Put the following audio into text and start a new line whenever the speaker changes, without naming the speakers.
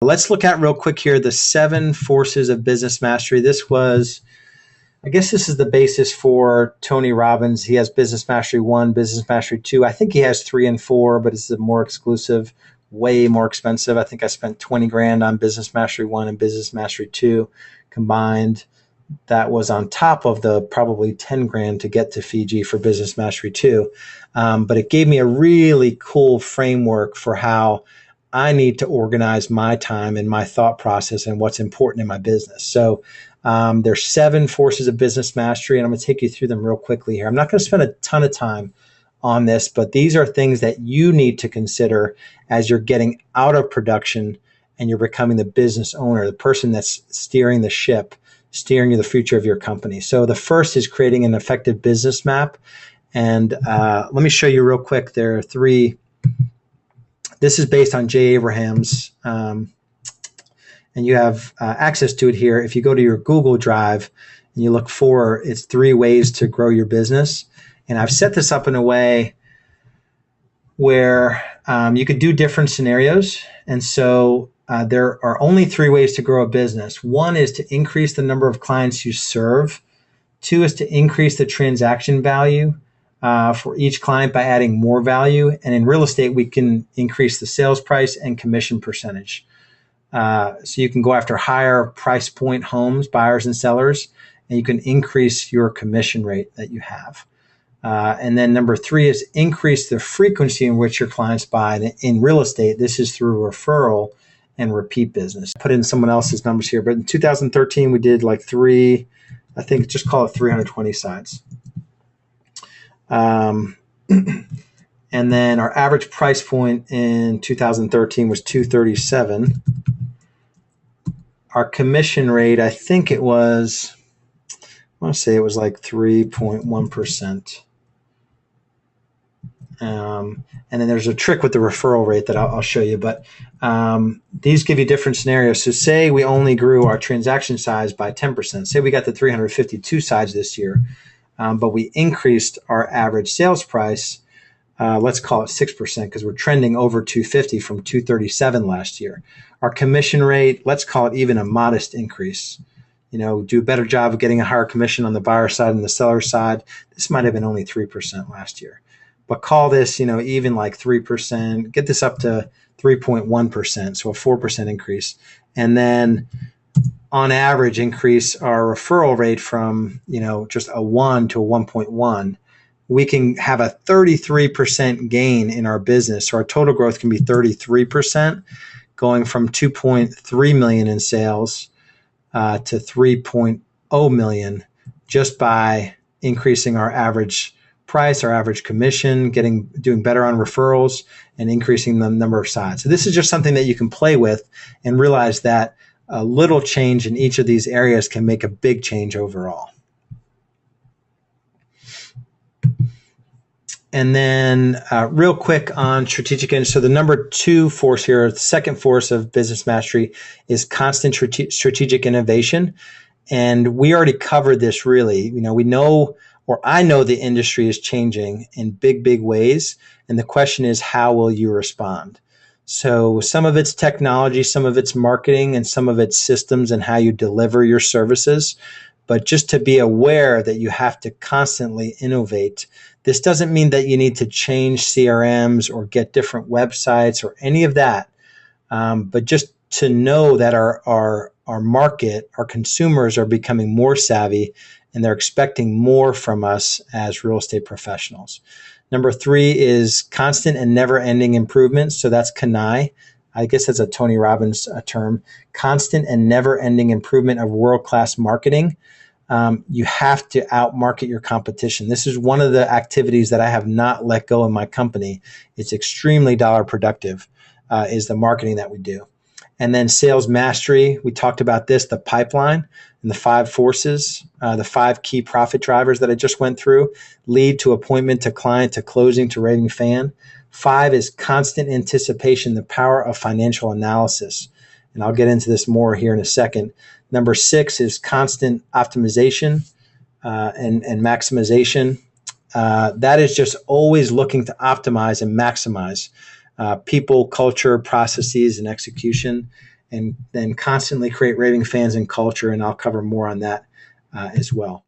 Let's look at real quick here the 7 forces of business mastery. This was, I guess this is the basis for Tony Robbins. He has Business Mastery 1, Business Mastery 2. I think he has 3 and 4, but it's a more exclusive, way more expensive. I think I spent 20 grand on Business Mastery 1 and Business Mastery 2 combined. That was on top of the probably 10 grand to get to Fiji for Business Mastery 2. But it gave me a really cool framework for how I need to organize my time and my thought process and what's important in my business. So there's 7 forces of business mastery, and I'm going to take you through them real quickly here. I'm not going to spend a ton of time on this, but these are things that you need to consider as you're getting out of production and you're becoming the business owner, the person that's steering the ship, steering the future of your company. So the first is creating an effective business map. And let me show you real quick. There are 3. This is based on Jay Abraham's, and you have access to it here. If you go to your Google Drive and you look for, it's 3 ways to grow your business. And I've set this up in a way where you could do different scenarios. And so there are only 3 ways to grow a business. 1 is to increase the number of clients you serve. 2 is to increase the transaction value for each client by adding more value. And in real estate, we can increase the sales price and commission percentage. So you can go after higher price point homes, buyers and sellers, and you can increase your commission rate that you have. And then number 3 is increase the frequency in which your clients buy. In real estate, this is through referral and repeat business. Put in someone else's numbers here, but in 2013, we did like 3, I think just call it 320 sides. And then our average price point in 2013 was $237. Our commission rate, I think it was, I want to say it was like 3.1%. And then there's a trick with the referral rate that I'll show you, but these give you different scenarios. So say we only grew our transaction size by 10%. Say we got to 352 sides this year. But we increased our average sales price, let's call it 6%, because we're trending over 250 from 237 last year. Our commission rate, let's call it even a modest increase. Do a better job of getting a higher commission on the buyer side and the seller side. This might have been only 3% last year. But call this, even like 3%, get this up to 3.1%, so a 4% increase. And then on average increase our referral rate from, just a 1 to a 1.1, we can have a 33% gain in our business. So our total growth can be 33%, going from 2.3 million in sales to 3.0 million just by increasing our average price, our average commission, doing better on referrals and increasing the number of sides. So this is just something that you can play with and realize that a little change in each of these areas can make a big change overall. And then real quick on strategic. And so the number 2 force here, the second force of business mastery, is constant strategic innovation. And we already covered this really. We know, or I know the industry is changing in big, big ways. And the question is, how will you respond? So some of it's technology, some of it's marketing, and some of it's systems and how you deliver your services. But just to be aware that you have to constantly innovate. This doesn't mean that you need to change CRMs or get different websites or any of that. But just to know that our market, our consumers are becoming more savvy and they're expecting more from us as real estate professionals. Number 3 is constant and never-ending improvement. So that's CANI. I guess that's a Tony Robbins term. Constant and never-ending improvement of world-class marketing. You have to outmarket your competition. This is one of the activities that I have not let go in my company. It's extremely dollar productive, is the marketing that we do. And then sales mastery, we talked about this, the pipeline and the 5 forces, the 5 key profit drivers that I just went through: lead to appointment to client to closing to raving fan. 5 is constant anticipation, the power of financial analysis. And I'll get into this more here in a second. Number 6 is constant optimization. and maximization. That is just always looking to optimize and maximize people, culture, processes, and execution, and then constantly create raving fans and culture. And I'll cover more on that as well.